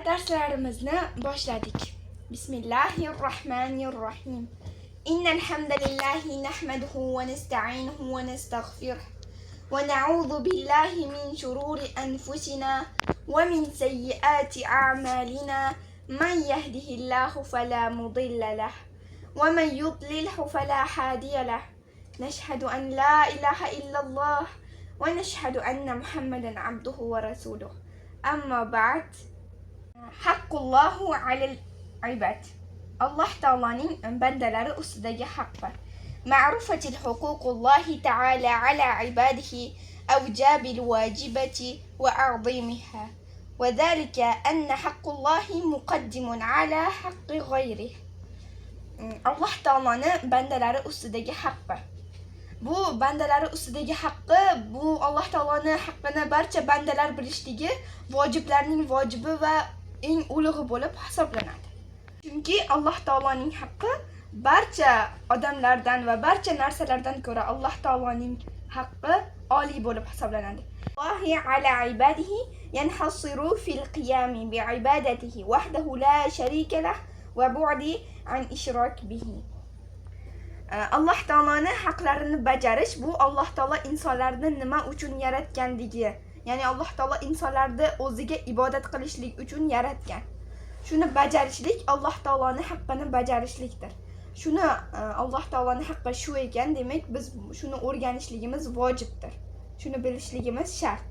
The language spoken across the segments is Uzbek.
Derslerimizni boshladik. Bismillahirrohmanirrohim. Innal hamdalillahi nahmaduhu va nasta'inuhu va nastaghfiruh va na'udzu billahi min shururi anfusina va min sayyiati a'malina. Man yahdihillahu fala mudilla lahu wa man yudlilhu fala hadiya lahu. Nashhadu an la ilaha illallah wa nashhadu anna Muhammadan abduhu wa rasuluh. Amma ba'd. Haqqullahu alal ibad. Allah Taolaning bandalari ustidagi haqqi. Ma'rifatil huququllahi ta'ala ala ibadihi awjabil wajibati wa a'zimiha. Wa dhalika anna haqqullahi muqaddimun ala haqqi ghayrih. Allah Taolaning bandalari ustidagi haqqi. Bu bandalari ustidagi haqqi, bu Allah Taolaning haqqini barcha bandalar bilishligi vojiblarning vojibi va eng ulug'i bo'lib hisoblanadi. Chunki Alloh taoloning haqqi barcha odamlardan va barcha narsalardan ko'ra Alloh taoloning haqqi oliy bo'lib hisoblanadi. Allohi ala ibadihi yanhasiru fil qiyami bi ibadatihi wahdahu la sharika lah va bu'di an ishrak bihi. Alloh taoloning haqlarini bajarish bu Alloh taolo insonlarni nima uchun yaratganligi, ya'ni Alloh taolo insonlarni o'ziga ibodat qilishlik uchun yaratgan. Shuni bajarishlik Alloh taoloning haqqini bajarishlikdir. Shuni Alloh taoloning haqqi shu ekan, demak biz shuni o'rganishligimiz vojibdir. Shuni bilishligimiz shart.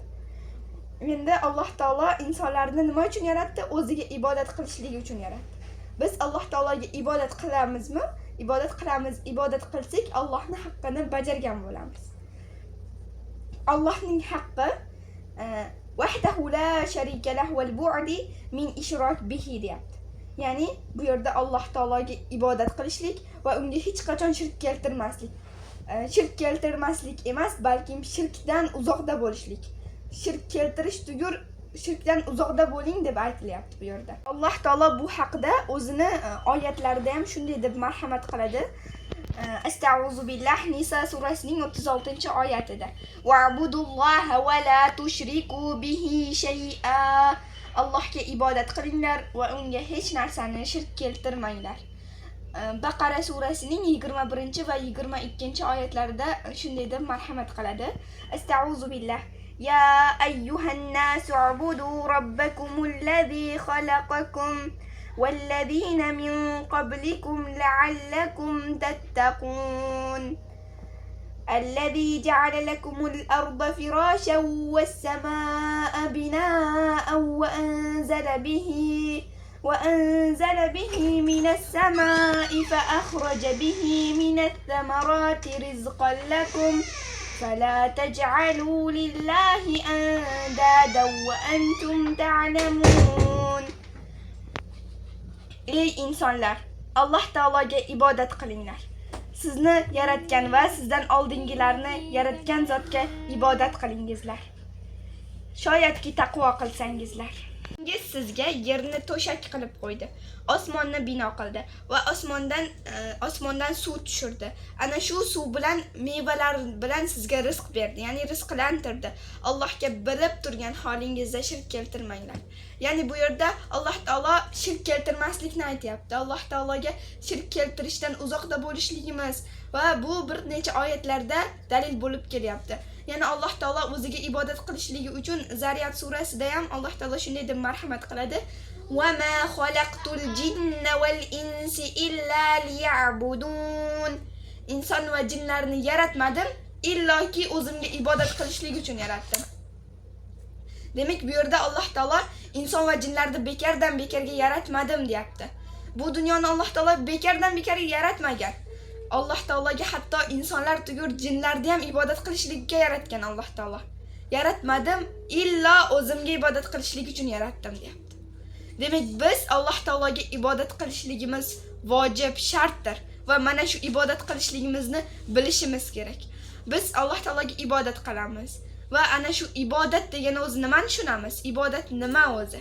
Endi Alloh taolo insonlarni nima uchun yaratdi? O'ziga ibodat qilishlik uchun yaratdi. Biz Alloh taologa ibodat qilamizmi? Ibodat qilamiz. Ibodat qilsak Allohning haqqini bajargan bo'lamiz. Allohning haqqi vahdahu la sharika lahu val bu'di min ishrak bihi deyapti. Ya'ni bu yerda Alloh taologa ibodat qilishlik va unga hech qachon shirk keltirmaslik. Shirk keltirmaslik emas, balki shirkdan uzoqda bo'lishlik. Shirk keltirish tugur shirkdan uzoqda bo'ling deb aytilyapti bu yerda. Alloh taolo bu haqida o'zini oyatlarida ham shunday deb marhamat qiladi. Estağuzu billah Nisa surasining 36-oyatida. Wa'budulloha va la tushriku bihi shay'a. Allohga ibodat qilinglar va unga hech narsani shirk keltirmanglar. Baqara surasining 21 va 22-oyatlarida shunday deb marhamat qiladi. Estağuzu billah. Ya ayyuhan nasu ubudu rabbakumul ladzi khalaqakum والذين من قبلكم لعلكم تتقون الذي جعل لكم الأرض فراشا والسماء بناء وأنزل به من السماء فأخرج به من الثمرات رزقا لكم فلا تجعلوا لله أندادا وأنتم تعلمون. Ey insonlar, Alloh taologa ibodat qilinglar. Sizni yaratgan va sizdan oldingilarni yaratgan zotga ibodat qilingizlar. Shoyatki taqvo qilsangizlar. Sizga yerni to'shak qilib qo'ydi, osmonni bino qildi va osmondan suv tushirdi. Ana shu suv bilan mevalar bilan sizga rizq berdi, ya'ni rizqlantirdi. Allohga bilib turgan holingizda shirk keltirmanglar. Ya'ni bu yerda Alloh taolo shirk keltirmaslikni aytayapti. Alloh taologa shirk keltirishdan uzoqda bo'lishligimiz va bu bir necha oyatlarda dalil bo'lib kelyapti. Ya'ni Alloh taolo o'ziga ibodat qilishligi uchun Zariyat surasida ham Alloh taolo shunday deb marhamat qiladi. Va ma xalaqtul jinna val insi illa liya'budun. Inson va jinlarni yaratmadim, illoki o'zimga ibodat qilishlik uchun yaratdim. Demak, bu yerda Alloh taolo inson va jinlarni bekardan bekarga yaratmadim deyapti. Bu dunyoni Alloh taolo bekardan bekarga yaratmagan. Alloh taologa hatto insonlar tugur jinlarni ham ibodat qilishlikka yaratgan Alloh taolo. Yaratmadim, illo o'zimga ibodat qilishlik uchun yaratdim deyapti. Demak, biz Alloh taologa ibodat qilishligimiz vojib, shartdir va mana shu ibodat qilishligimizni bilishimiz kerak. Biz Alloh taologa ibodat qilamiz va ana shu ibodat degani o'zi nimani tushunamiz? Ibodat nima o'zi?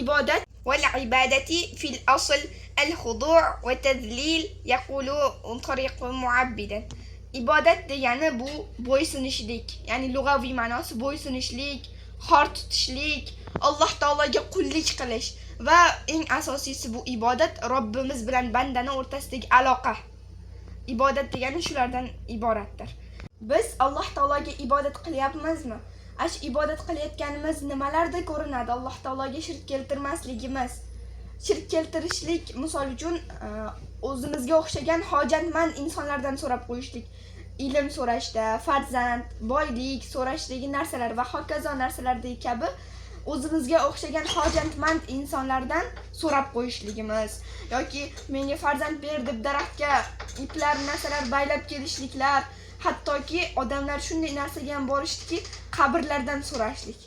Ibodat والعبادة في الأصل الخضوع والتذليل يقول طريق معبدا. Ibodat degani bu bo'ysunishlik, ya'ni lug'aviy ma'nosi bo'ysunishlik, xor tutishlik Alloh taologa qullik qilish va eng asosiysi bu ibodat Robbimiz bilan bandani o'rtasidagi aloqa. Ibodat degani shulardan iboratdir. Biz Alloh taologa ibodat qilyapmizmi? Ash ibodat qilayotganimiz nimalarda ko'rinadi? Alloh taologa shirk keltirmasligimiz. Shirk keltirishlik misol uchun o'zimizga o'xshagan hojatmand insonlardan so'rab qo'yishlik, ilm so'rashda, farzand, boylik so'rashdagi narsalar va hokazo narsalardagi kabi o'zimizga o'xshagan hojatmand insonlardan so'rab qo'yishligimiz yoki menga farzand ber deb daraxtga iplar, narsalar baylab kelishliklar, hattoki odamlar shunday narsaga ham borishdiki, qabrlardan so'rashlik.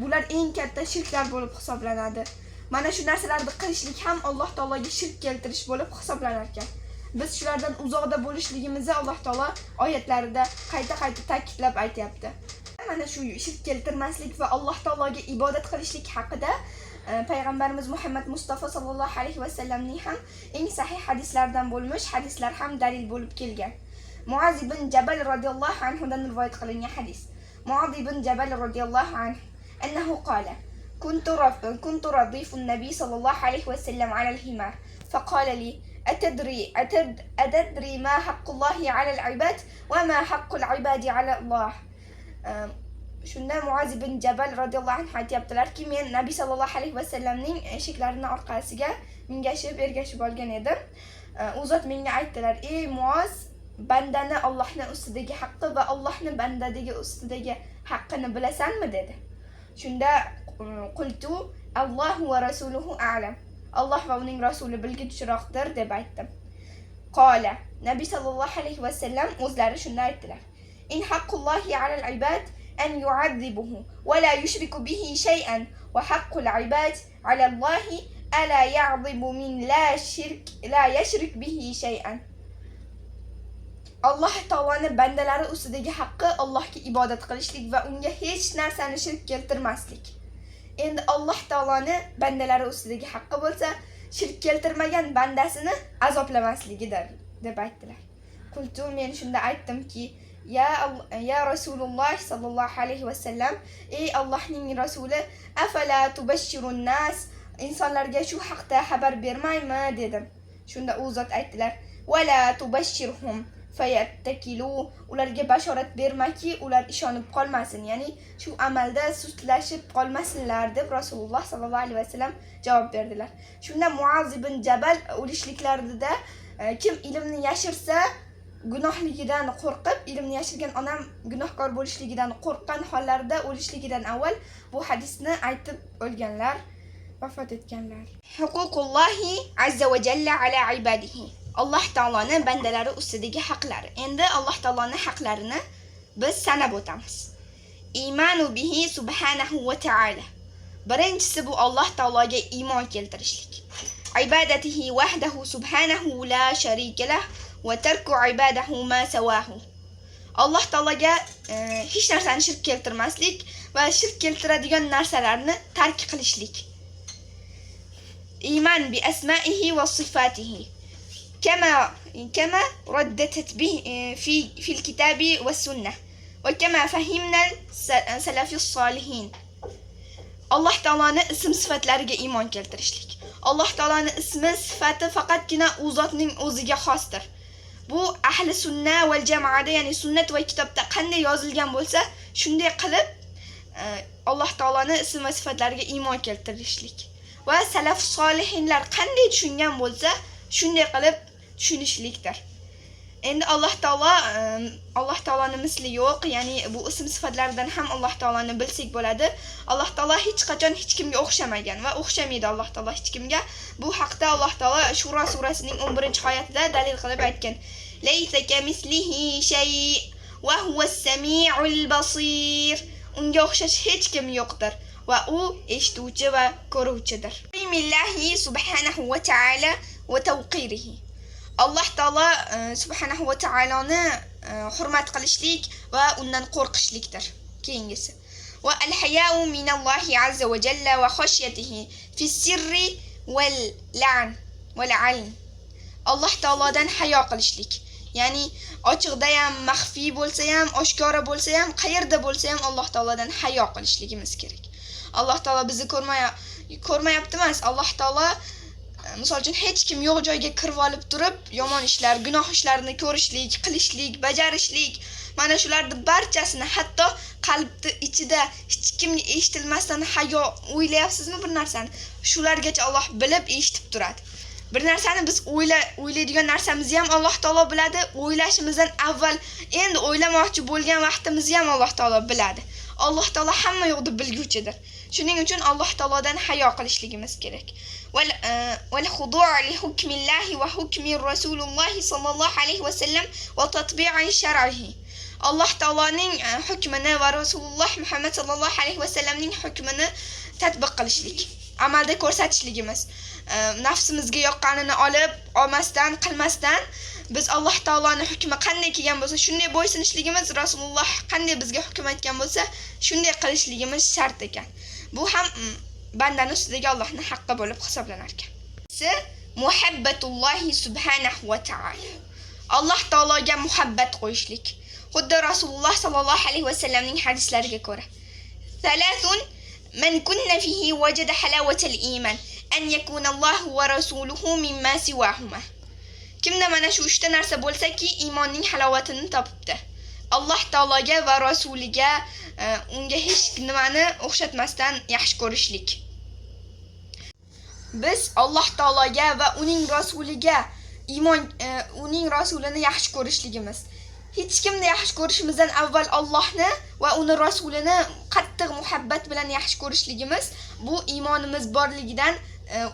Bular eng katta shirklar bo'lib hisoblanadi. Mana shu narsalarni qilishlik ham Alloh taologa shirk keltirish bo'lib hisoblanar ekan. Biz shulardan uzoqda bo'lishligimizni Alloh taolo oyatlarida qayta-qayta ta'kidlab aytayapti. Mana shu shirk keltirmaslik va Alloh taologa ibodat qilishlik haqida payg'ambarimiz Muhammad Mustafa sallallohu alayhi va sallamning ham eng sahih hadislaridan bo'lmish hadislar ham dalil bo'lib kelgan. Muaz ibn Jabal radhiyallohu anhu dan rivoyat qilingan hadis. Muaz ibn Jabal radhiyallohu anhu annahu qala كنت رديف النبي صلى الله عليه وسلم على الحمار فقال لي أتدري ما حق الله على العباد وما حق العباد على الله. Shunda Muaz ibn Jabal radhiyallohu anhu aytibdilarki, men Nabiy sallallohu alayhi va sallamning eshiklarining orqasiga mingashib ergashib olgan edim. U zot menga aytdilar: "Ey Muaz, bandani Allohning ustidagi haqqi va Allohning bandadagi ustidagi haqqini bilasanmi?" dedi. Shunda qultu Allohu va rasuluhu a'lam. Alloh va uning rasuli bilguvchiroqdir deb aytdim. Qala Nabiy sallallohu alayhi va sallam o'zlari shunda aytdilar: "In haqqullohi 'alal 'ibad an yu'adhibuhu wa la yushriku bihi shay'an wa haqqul 'ibad 'ala Allohi ala ya'dhibu min la yashrik bihi shay'an." Alloh taoloning bandalari ustidagi haqqi Allohga ibodat qilishlik va unga hech narsani shirk keltirmaslik. Endi Alloh taoloning bandalari ustidagi haqqi bo'lsa, shirk keltirmagan bandasini azoblamasligidir deb aytdilar. Qultu, men shunda aytdimki, ya Rasululloh sallallohu alayhi va sallam, ey Allohning rasuli, afala tubashshirun nas, insonlarga shu haqda xabar bermaymi dedim. Shunda u zot aytdilar: "Wala tubashshirhum fayattakilu", ularga bashorat bermaki, ular ishonib qolmasin, ya'ni shu amalda sustlashib qolmasinlar deb Rasululloh sallallohu alayhi vasallam javob berdilar. Shunda Muaz ibn Jabal o'lishliklarida kim ilmni yashirsa, gunohligidan qo'rqib, ilmni yashirgan odam gunohkor bo'lishligidan qo'rqqan hollarda o'lishligidan avval bu hadisni aytib o'lganlar, vafot etganlar. Huququllohi azza va jalla ala ibadihi. Alloh taoloning bandalari ustidagi haqlari. Endi Alloh taoloning haqlarini biz sanab o'tamiz. Iymanu bihi subhanahu va ta'ala. Birinchisi bu Alloh taologa iymon keltirishlik. Ibadatihi wahdahu subhanahu la sharika lah va tarku ibadahu ma sawahu. Alloh taologa hech narsani shirk keltirmaslik va shirk keltiradigan narsalarni tark qilishlik. Iymon bi asma'ihi va sifatihi. كما ردت به في الكتاب والسنة وكما فهمنا السلف الصالحين. Alloh taoloning ism sifatlariga iymon keltirishlik. Alloh taoloning ismi sifati faqatgina u zotning o'ziga xosdir. Bu ahli sunna va jamoada, ya'ni sunnat va kitobda qanday yozilgan bo'lsa, shunday qilib Alloh taoloning ism va sifatlariga iymon keltirishlik. Va salaf solihinlar qanday tushungan bo'lsa, shunday qilib tushunishlikdir. Endi Alloh taoloning misli yo'q, ya'ni bu ism sifatlaridan ham Alloh taoloni bilsak bo'ladi. Alloh taolo hech qachon hech kimga o'xshamagan va o'xshamaydi Alloh taolo hech kimga. Bu haqda Alloh taolo Shura surasining 11-oyatida dalil qilib aytgan: "Laysa kamislihi shay va huwas-sami'ul basir." Unga o'xshash hech kim yo'qdir va u eshituvchi va ko'ruvchidir. Billahi subhanahu va ta'ala va tawqirihi. Alloh taolo subhanahu va ta'aloni hurmat qilishlik va undan qo'rqishlikdir. Keyingisi: va al-haya'u minallohi azza va jalla va khashyatihi fi sirri wal la'an. Alloh taolodan hayo qilishlik. Ya'ni ochiqda ham, maxfiy bo'lsa ham, oshkora bo'lsa ham, qayerda bo'lsa ham Alloh taolodan hayo qilishligimiz kerak. Alloh taolo bizni ko'rmayapti emas. Alloh taolo misol uchun hech kim yo'q joyga kirib olib turib, yomon ishlar, gunoh ishlarni ko'rishlik, qilishlik, bajarishlik, mana shularni barchasini hatto qalbni ichida hech kimga eshitilmasdan hayo o'ylayapsizmi bir narsani? Shulargacha Alloh bilib eshitib turadi. Bir narsani biz o'ylaydigan narsamizni ham Alloh taolo biladi. O'ylashimizdan avval endi o'ylamoqchi bo'lgan vaqtimizni ham Alloh taolo biladi. Alloh taolo hamma yo'qni bilguvchidir. Shuning uchun Alloh taolodan hayo qilishligimiz kerak. Wal khudu' li hukmillahi va hukmi Rasululloh sallallohu alayhi va sallam va tatbi'i shar'ihi. Alloh taoloning hukmini va Rasululloh Muhammad sallallohu alayhi va sallamning hukmini tatbiq qilishlik, amalda ko'rsatishligimiz. Nafsimizga yoqqanini olib, olmasdan, qilmasdan biz Alloh taoloning hukmi qanday kelgan bo'lsa, shunday bo'ysunishligimiz, Rasululloh qanday bizga hukm etgan bo'lsa, shunday qilishligimiz shart ekan. Bu ham bandaning ustidagi Allohning haqqi bo'lib hisoblanar ekan. Muhabbatullohi subhanahu va taala. Alloh taologa muhabbat qo'yishlik. Xuddi Rasululloh sallallohu alayhi va sallamning hadislariga ko'ra. Thalathun man kunna fihi wajada halawatal iman an yakuna Alloh va rasuluhu mimma siwahuma. Kimda mana shu 3 ta narsa bo'lsa-ki, iymonning halovatini topibdi. Alloh taologa va rasuliga unga hech nimani o'xshatmasdan yaxshi ko'rishlik. Biz Alloh taologa va uning rasuliga uning rasulini yaxshi ko'rishligimiz. Hech kimni yaxshi ko'rishimizdan avval Allohni va uni rasulini qattiq muhabbat bilan yaxshi ko'rishligimiz bu iymonimiz borligidan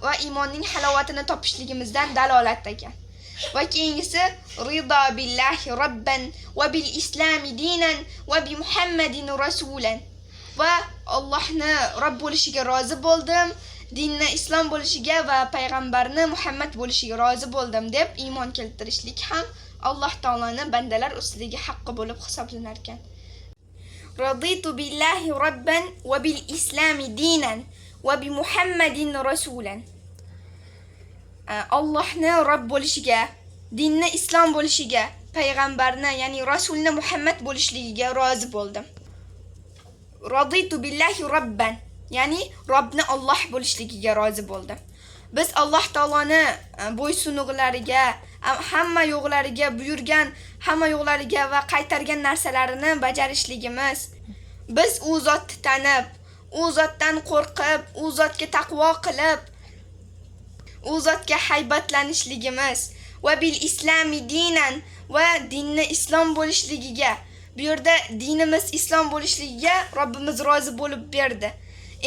va iymonning halovatini topishligimizdan dalolat ekan. Va keyingisi rido billahi robban va bil islami dinan va bi Muhammadin rasulan. Va Allohni Robb bo'lishiga rozi bo'ldim, dinni islom bo'lishiga va payg'ambarni Muhammad bo'lishiga rozi bo'ldim deb iymon keltirishlik ham Alloh taoloning bandalar ustidagi haqqi bo'lib hisoblanar ekan. Raditu billahi robban va bil islami dinan va bi Muhammadin rasulan. Allohni Robb bo'lishiga, dinni islom bo'lishiga, payg'ambarni, ya'ni rasulni Muhammad bo'lishligiga rozi bo'ldim. Raditu billahi robban, ya'ni Robbni Alloh bo'lishligiga rozi bo'ldim. Biz Alloh taoloni bo'ysunug'lariga, hamma yo'qlariga buyurgan, hamma yo'qlariga va qaytargan narsalarini bajarishligimiz, biz u zotni tanib, u zotdan qo'rqib, u zotga taqvo qilib, u zotga haybatlanishligimiz va bil islami dinan va dinni islom bo'lishligiga, bu yerda dinimiz islom bo'lishligiga Robbimiz rozi bo'lib berdi.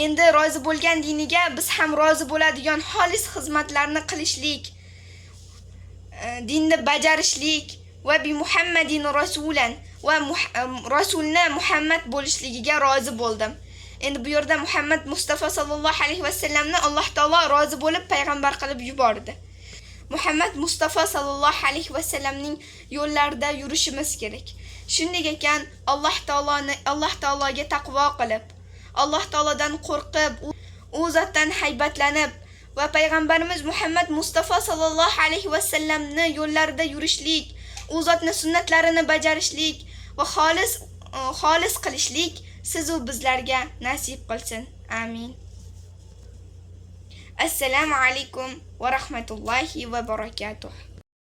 Endi rozi bo'lgan diniga biz ham rozi bo'ladigan xolis xizmatlarni qilishlik, dinni bajarishlik va bi Muhammadin rasulan va rasulni Muhammad bo'lishligiga rozi bo'ldim. Endi bu yerda Muhammad Mustafa sallallohu alayhi va sallamni Alloh taolo rozi bo'lib payg'ambar qilib yubordi. Muhammad Mustafa sallallohu alayhi va sallamning yo'llarida yurishimiz kerak. Shunday ekan Alloh taologa taqvo qilib, Alloh taolodan qo'rqib, u zotdan haybatlanib va payg'ambarimiz Muhammad Mustafa sallallohu alayhi va sallamni yo'llarida yurishlik, u zotning sunnatlarini bajarishlik va xolis qilishlik siz u bizlarga nasib qilsin. Amin. Assalomu alaykum va rahmatullohi va barakatuh.